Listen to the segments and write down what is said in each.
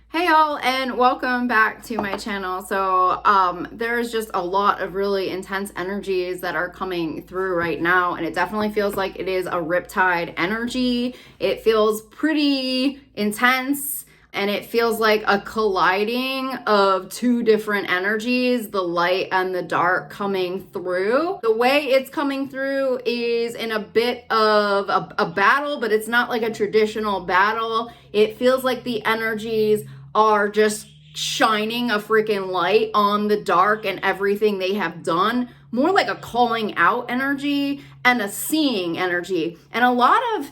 Hey y'all, and welcome back to my channel. So there's just a lot of really intense energies that are coming through right now, and it definitely feels like it is a riptide energy. It feels pretty intense, and it feels like a colliding of two different energies, the light and the dark, coming through. The way it's coming through is in a bit of a battle, but it's not like a traditional battle. It feels like the energies are just shining a freaking light on the dark and everything they have done, more like a calling out energy and a seeing energy. And a lot of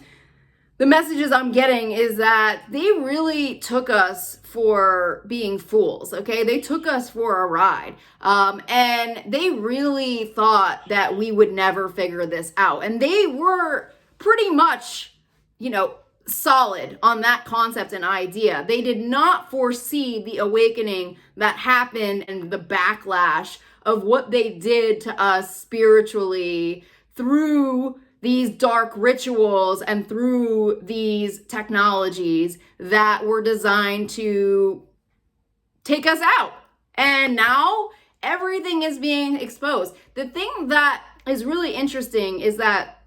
the messages I'm getting is that they really took us for being fools, okay? They took us for a ride. And they really thought that we would never figure this out. And they were pretty much, solid on that concept and idea. They did not foresee the awakening that happened and the backlash of what they did to us spiritually through these dark rituals and through these technologies that were designed to take us out. And now everything is being exposed. The thing that is really interesting is that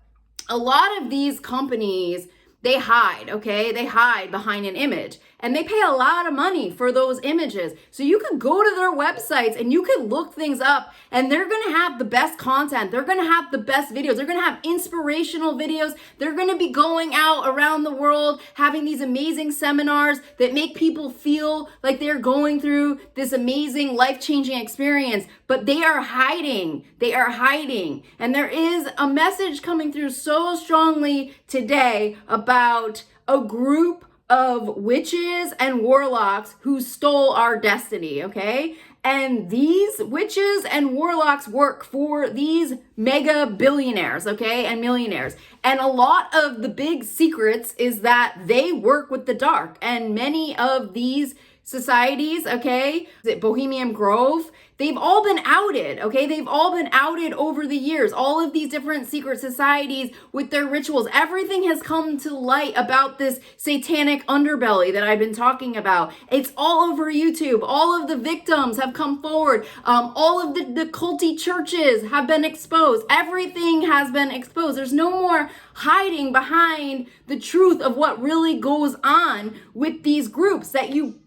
a lot of these companies, they hide, okay? They hide behind an image, and they pay a lot of money for those images. So you could go to their websites and you could look things up, and they're gonna have the best content. They're gonna have the best videos. They're gonna have inspirational videos. They're gonna be going out around the world having these amazing seminars that make people feel like they're going through this amazing life-changing experience, but they are hiding. They are hiding. And there is a message coming through so strongly today about a group of witches and warlocks who stole our destiny, okay? And these witches and warlocks work for these mega billionaires, okay, and millionaires. And a lot of the big secrets is that they work with the dark. And many of these societies, okay, Bohemian Grove, they've all been outed, okay? They've all been outed over the years. All of these different secret societies with their rituals, everything has come to light about this satanic underbelly that I've been talking about. It's all over YouTube. All of the victims have come forward. All of the culty churches have been exposed. Everything has been exposed. There's no more hiding behind the truth of what really goes on with these groups that you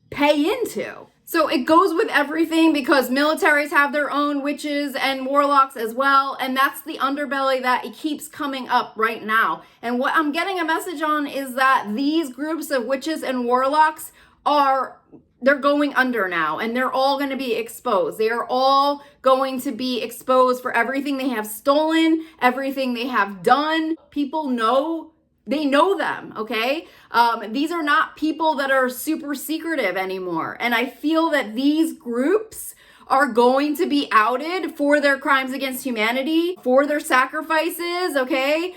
pay into. So it goes with everything because militaries have their own witches and warlocks as well. And that's the underbelly that it keeps coming up right now. And what I'm getting a message on is that these groups of witches and warlocks they're going under now, and they're all going to be exposed. They are all going to be exposed for everything they have stolen, everything they have done. People know. They know them, okay? These are not people that are super secretive anymore. And I feel that these groups are going to be outed for their crimes against humanity, for their sacrifices, okay?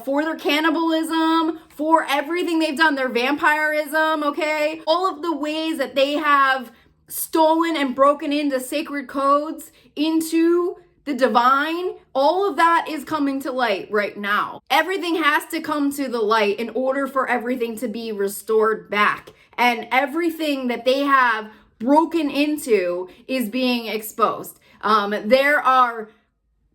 For their cannibalism, for everything they've done, their vampirism, okay? All of the ways that they have stolen and broken into sacred codes, into the divine, all of that is coming to light right now. Everything has to come to the light in order for everything to be restored back. And everything that they have broken into is being exposed. There are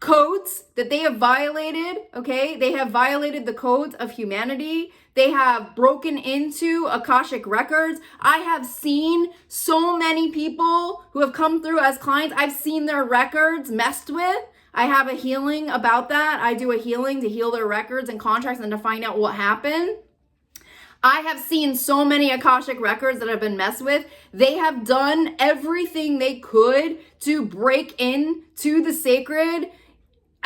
codes that they have violated, okay? They have violated the codes of humanity. They have broken into Akashic records. I have seen so many people who have come through as clients. I've seen their records messed with. I have a healing about that. I do a healing to heal their records and contracts and to find out what happened. I have seen so many Akashic records that have been messed with. They have done everything they could to break into the sacred.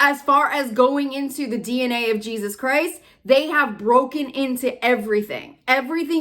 As far as going into the DNA of Jesus Christ, they have broken into everything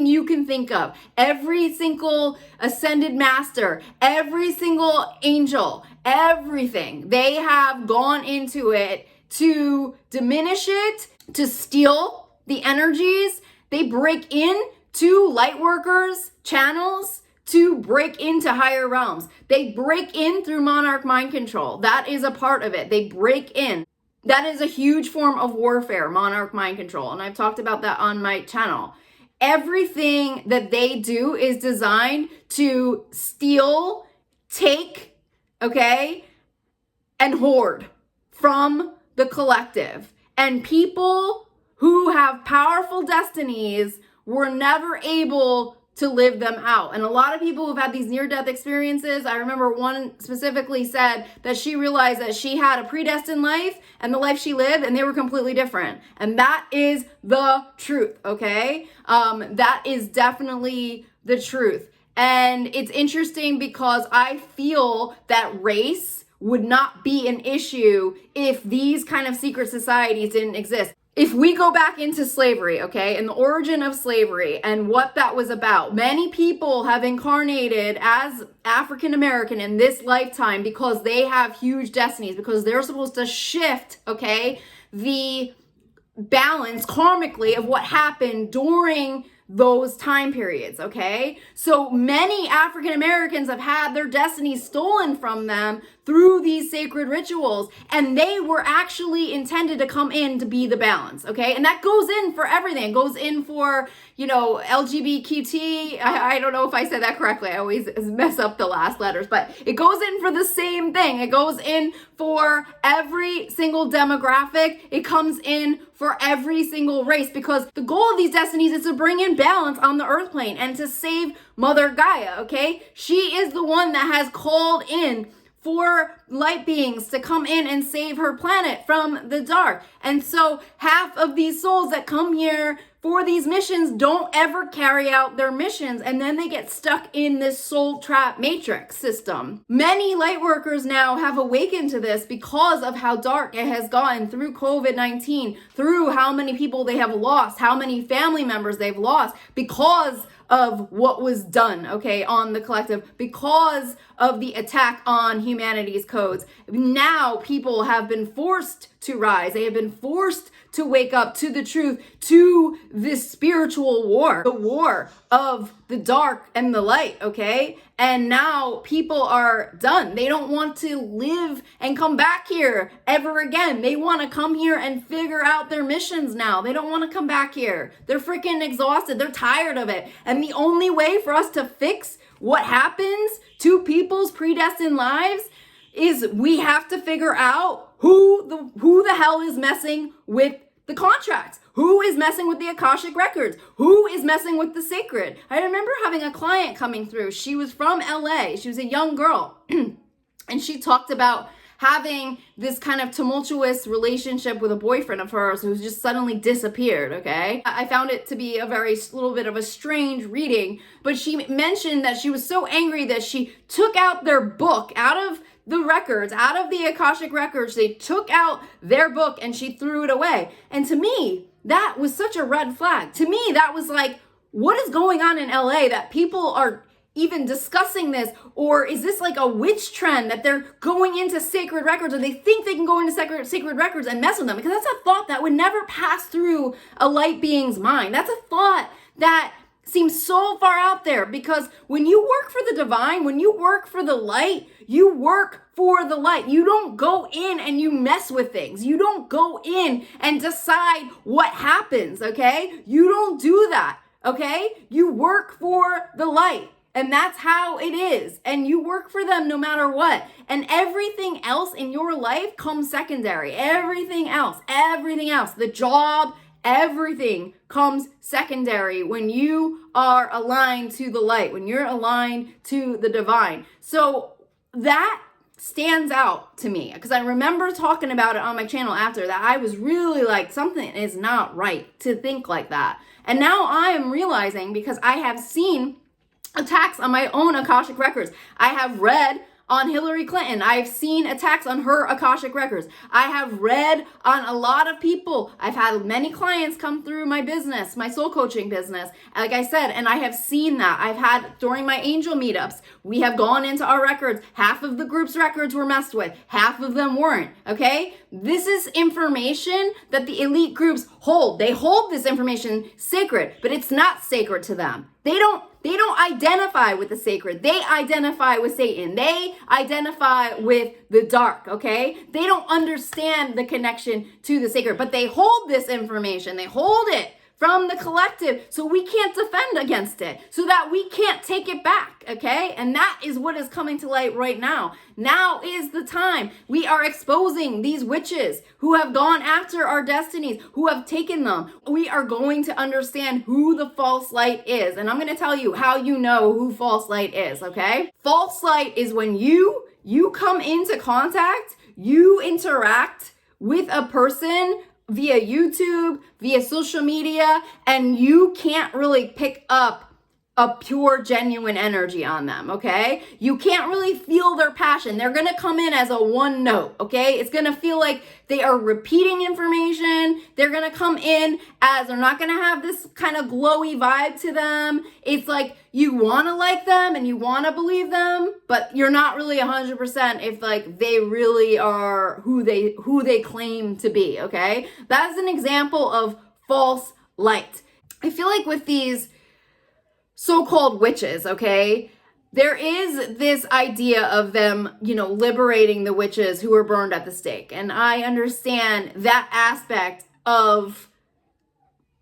you can think of, every single ascended master, every single angel, everything. They have gone into it to diminish it, to steal the energies. They break in to light workers' channels to break into higher realms. They break in through monarch mind control. That is a part of it. They break in. That is a huge form of warfare, monarch mind control. And I've talked about that on my channel. everything that they do is designed to steal, take, okay, and hoard from the collective. And people who have powerful destinies were never able to live them out. And a lot of people who've had these near-death experiences, I remember one specifically said that she realized that she had a predestined life and the life she lived, and they were completely different. And that is the truth, okay? That is definitely the truth. And it's interesting because I feel that race would not be an issue if these kind of secret societies didn't exist. If we go back into slavery, okay, and the origin of slavery and what that was about, many people have incarnated as African American in this lifetime because they have huge destinies, because they're supposed to shift, okay, the balance karmically of what happened during those time periods, okay? So many African Americans have had their destinies stolen from them through these sacred rituals, and they were actually intended to come in to be the balance, okay? And that goes in for everything. It goes in for, you know, LGBTQ. I don't know if I said that correctly. I always mess up the last letters, but it goes in for the same thing. It goes in for every single demographic. It comes in for every single race, because the goal of these destinies is to bring in balance on the earth plane and to save Mother Gaia, okay? She is the one that has called in for light beings to come in and save her planet from the dark. And so half of these souls that come here for these missions don't ever carry out their missions, and then they get stuck in this soul trap matrix system. Many light workers now have awakened to this because of how dark it has gotten through COVID-19, through how many people they have lost, how many family members they've lost because of what was done, okay, on the collective, because of the attack on humanity's codes. Now people have been forced to rise. They have been forced to wake up to the truth, to this spiritual war, the war of the dark and the light, okay? And now people are done. They don't want to live and come back here ever again. They want to come here and figure out their missions now. They don't want to come back here. They're freaking exhausted. They're tired of it. And the only way for us to fix what happens to people's predestined lives is we have to figure out who the hell is messing with the contracts, who is messing with the Akashic records, who is messing with the sacred. I remember having a client coming through. She was from LA. She was a young girl. And she talked about having this kind of tumultuous relationship with a boyfriend of hers who just suddenly disappeared, okay? I found it to be a little bit of a strange reading, but she mentioned that she was so angry that she took out their book out of the records, out of the Akashic records. They took out their book and she threw it away. And to me, that was such a red flag. To me, that was like, what is going on in LA that people are even discussing this? Or is this like a witch trend that they're going into sacred records, or they think they can go into sacred records and mess with them? Because that's a thought that would never pass through a light being's mind. That's a thought that seems so far out there, because when you work for the divine, when you work for the light, you work for the light. You don't go in and you mess with things. You don't go in and decide what happens, okay? You don't do that, okay? You work for the light. And that's how it is. And you work for them no matter what. And everything else in your life comes secondary. Everything else, the job, everything comes secondary when you are aligned to the light, when you're aligned to the divine. So that stands out to me, because I remember talking about it on my channel after that. I was really like, something is not right to think like that. And now I am realizing, because I have seen attacks on my own Akashic records. I have read on Hillary Clinton. I've seen attacks on her Akashic records. I have read on a lot of people. I've had many clients come through my business, my soul coaching business, like I said, and I have seen that. I've had, during my angel meetups, we have gone into our records. Half of the group's records were messed with. Half of them weren't, okay? This is information that the elite groups hold. They hold this information sacred, but it's not sacred to them. They don't identify with the sacred. They identify with Satan. They identify with the dark, okay? They don't understand the connection to the sacred, but they hold this information. They hold it from the collective, so we can't defend against it, so that we can't take it back, okay? And that is what is coming to light right now. Now is the time. We are exposing these witches who have gone after our destinies, who have taken them. We are going to understand who the false light is. And I'm going to tell you how you know who false light is, okay? False light is when you come into contact, you interact with a person via YouTube, via social media, and you can't really pick up a pure, genuine energy on them, okay? You can't really feel their passion. They're gonna come in as a one note, okay? It's gonna feel like they are repeating information. They're gonna come in as they're not gonna have this kind of glowy vibe to them. It's like you wanna like them and you wanna believe them, but you're not really 100% if like they really are who they claim to be, okay? That's an example of false light. I feel like with these so-called witches, okay, there is this idea of them, liberating the witches who were burned at the stake. And I understand that aspect of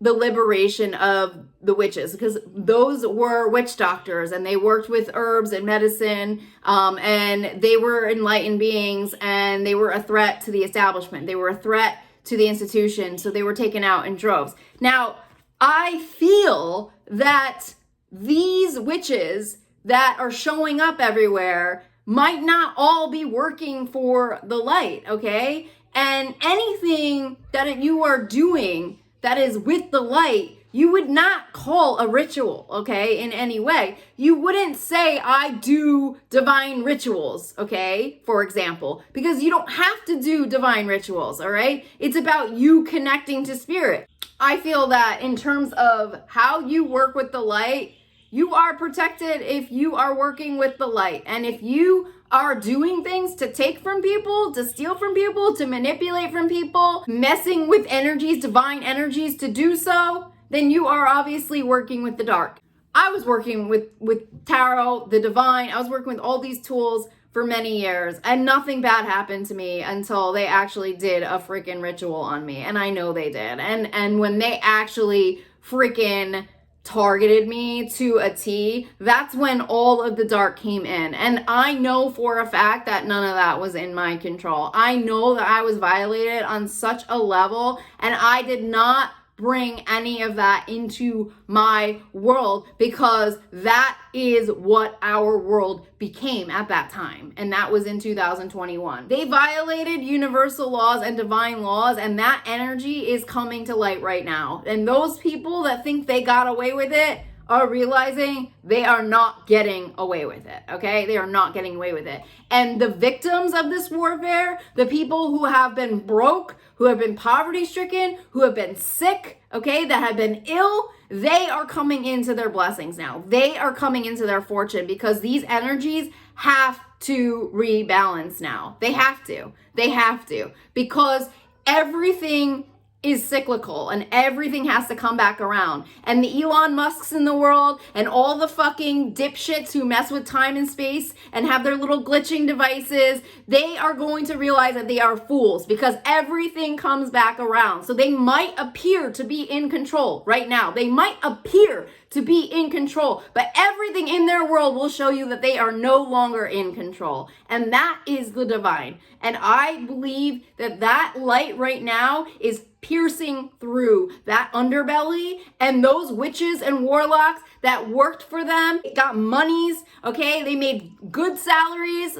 the liberation of the witches, because those were witch doctors and they worked with herbs and medicine, and they were enlightened beings, and they were a threat to the establishment. They were a threat to the institution, so they were taken out in droves. Now, I feel that these witches that are showing up everywhere might not all be working for the light, okay? And anything that you are doing that is with the light, you would not call a ritual, okay, in any way. You wouldn't say, I do divine rituals, okay, for example, because you don't have to do divine rituals, all right? It's about you connecting to spirit. I feel that in terms of how you work with the light, you are protected if you are working with the light. And if you are doing things to take from people, to steal from people, to manipulate from people, messing with energies, divine energies to do so, then you are obviously working with the dark. I was working with tarot, the divine. I was working with all these tools for many years, and nothing bad happened to me until they actually did a freaking ritual on me. And I know they did. And when they actually freaking targeted me to a T, that's when all of the dark came in. And I know for a fact that none of that was in my control. I know that I was violated on such a level, and I did not bring any of that into my world, because that is what our world became at that time. And that was in 2021. They violated universal laws and divine laws, and that energy is coming to light right now. And those people that think they got away with it are realizing they are not getting away with it, okay? They are not getting away with it. And the victims of this warfare, the people who have been broke, who have been poverty-stricken, who have been sick, okay, that have been ill, they are coming into their blessings now. They are coming into their fortune, because these energies have to rebalance now. They have to. They have to. Because everything is cyclical and everything has to come back around. And the Elon Musks in the world and all the fucking dipshits who mess with time and space and have their little glitching devices, they are going to realize that they are fools, because everything comes back around. So they might appear to be in control right now. They might appear to be in control, but everything in their world will show you that they are no longer in control. And that is the divine. And I believe that that light right now is piercing through that underbelly, and those witches and warlocks that worked for them, got monies, okay? They made good salaries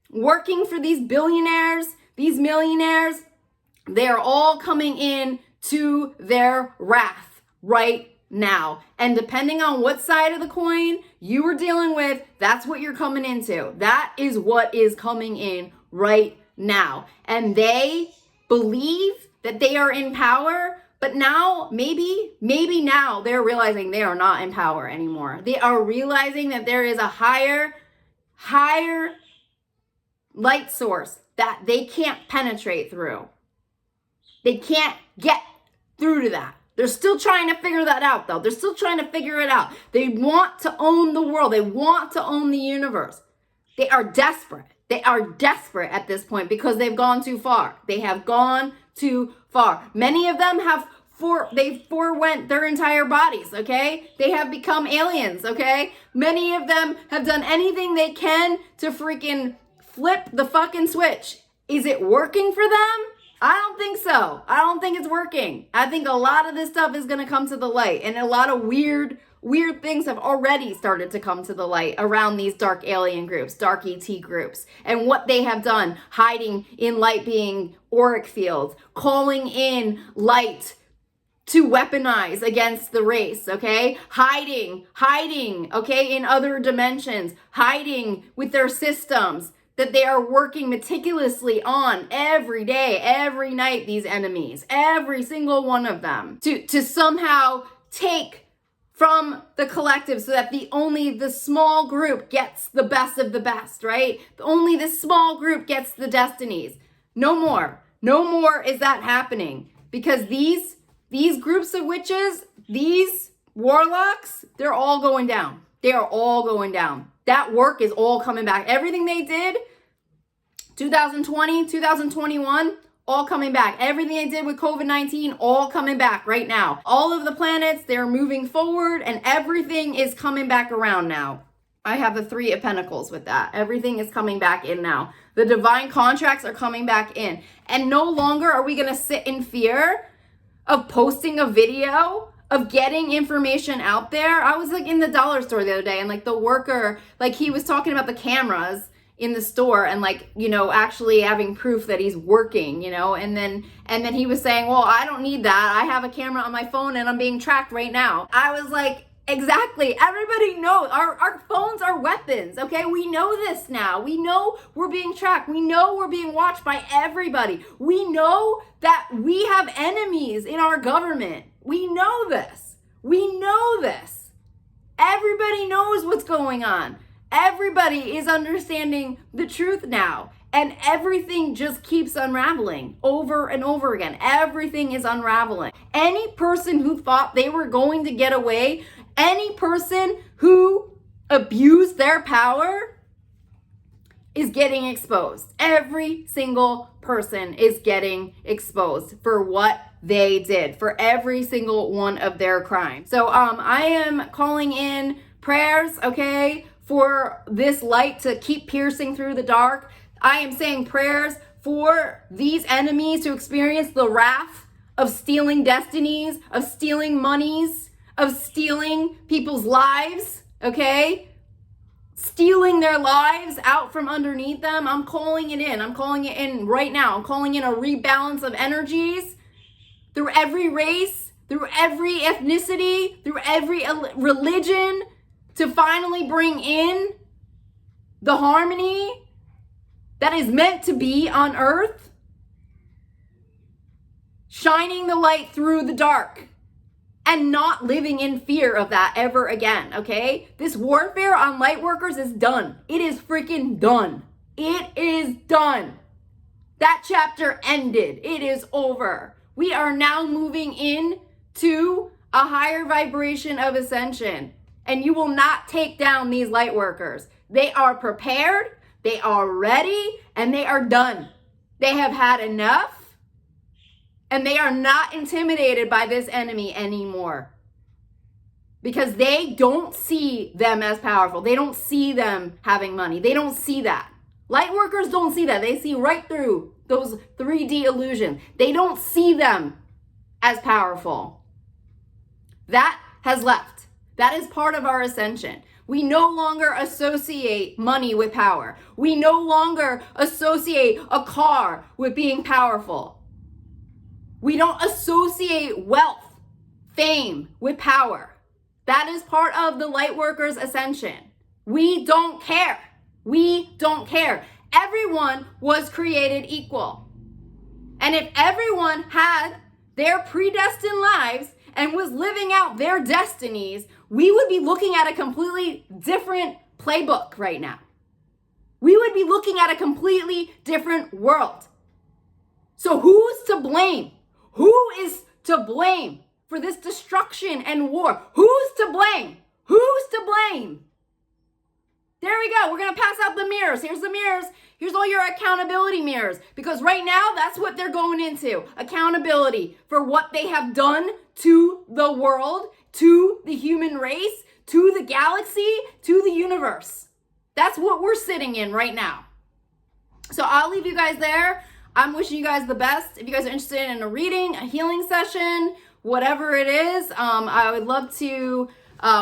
working for these billionaires, these millionaires. They're all coming in to their wrath right now. And depending on what side of the coin you are dealing with, that's what you're coming into. That is what is coming in right now. And they believe that they are in power, but now maybe now they're realizing they are not in power anymore. They are realizing that there is a higher light source that they can't penetrate through. They can't get through to that. They're still trying to figure that out, though. They're still trying to figure it out. They want to own the world. They want to own the universe. They are desperate. They are desperate at this point because they've gone too far. They have gone too far. Many of them have forewent their entire bodies, okay? They have become aliens, okay? Many of them have done anything they can to freaking flip the fucking switch. Is it working for them? I don't think so. I don't think it's working. I think a lot of this stuff is going to come to the light, and a lot of weird things have already started to come to the light around these dark alien groups, dark ET groups, and what they have done, hiding in light being auric fields, calling in light to weaponize against the race, okay? Hiding, okay, in other dimensions, hiding with their systems that they are working meticulously on every day, every night, these enemies, every single one of them, to somehow take from the collective so that only the small group gets the best of the best, right? Only the small group gets the destinies. No more is that happening, because these groups of witches, these warlocks, they're all going down. They are all going down. That work is all coming back. Everything they did, 2020, 2021, all coming back. Everything they did with COVID-19, all coming back right now. All of the planets, they're moving forward, and everything is coming back around now. I have the Three of Pentacles with that. Everything is coming back in now. The divine contracts are coming back in. And no longer are we going to sit in fear of posting a video, of getting information out there. I was like in the dollar store the other day, and like the worker, like he was talking about the cameras in the store, and like, you know, actually having proof that he's working, you know, and then he was saying, well, I don't need that. I have a camera on my phone and I'm being tracked right now. I was like, exactly. Everybody knows our phones are weapons. Okay. We know this now. We know we're being tracked. We know we're being watched by everybody. We know that we have enemies in our government. We know this. We know this. Everybody knows what's going on. Everybody is understanding the truth now, and everything just keeps unraveling over and over again. Everything is unraveling. Any person who thought they were going to get away, any person who abused their power is getting exposed. Every single person is getting exposed for what they did, for every single one of their crimes. So I am calling in prayers, okay, for this light to keep piercing through the dark. I am saying prayers for these enemies to experience the wrath of stealing destinies, of stealing monies, of stealing people's lives, okay? Stealing their lives out from underneath them. I'm calling it in. I'm calling it in right now. I'm calling in a rebalance of energies through every race, through every ethnicity, through every religion, to finally bring in the harmony that is meant to be on earth, shining the light through the dark and not living in fear of that ever again, okay? This warfare on light workers is done. It is freaking done. It is done. That chapter ended. It is over. We are now moving in to a higher vibration of ascension. And you will not take down these light workers. They are prepared, they are ready, and they are done. They have had enough, and they are not intimidated by this enemy anymore. Because they don't see them as powerful. They don't see them having money. They don't see that. Light workers don't see that. They see right through those 3D illusions. They don't see them as powerful. That has left. That is part of our ascension. We no longer associate money with power. We no longer associate a car with being powerful. We don't associate wealth, fame with power. That is part of the light workers' ascension. We don't care. We don't care. Everyone was created equal. And if everyone had their predestined lives and was living out their destinies, we would be looking at a completely different playbook right now. We would be looking at a completely different world. So who's to blame? Who is to blame for this destruction and war? Who's to blame? Who's to blame? There we go. We're going to pass out the mirrors. Here's the mirrors. Here's all your accountability mirrors. Because right now, that's what they're going into. Accountability for what they have done to the world, to the human race, to the galaxy, to the universe. That's what we're sitting in right now. So I'll leave you guys there. I'm wishing you guys the best. If you guys are interested in a reading, a healing session, whatever it is, I would love to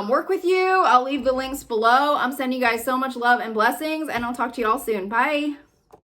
work with you. I'll leave the links below. I'm sending you guys so much love and blessings, and I'll talk to you all soon. Bye.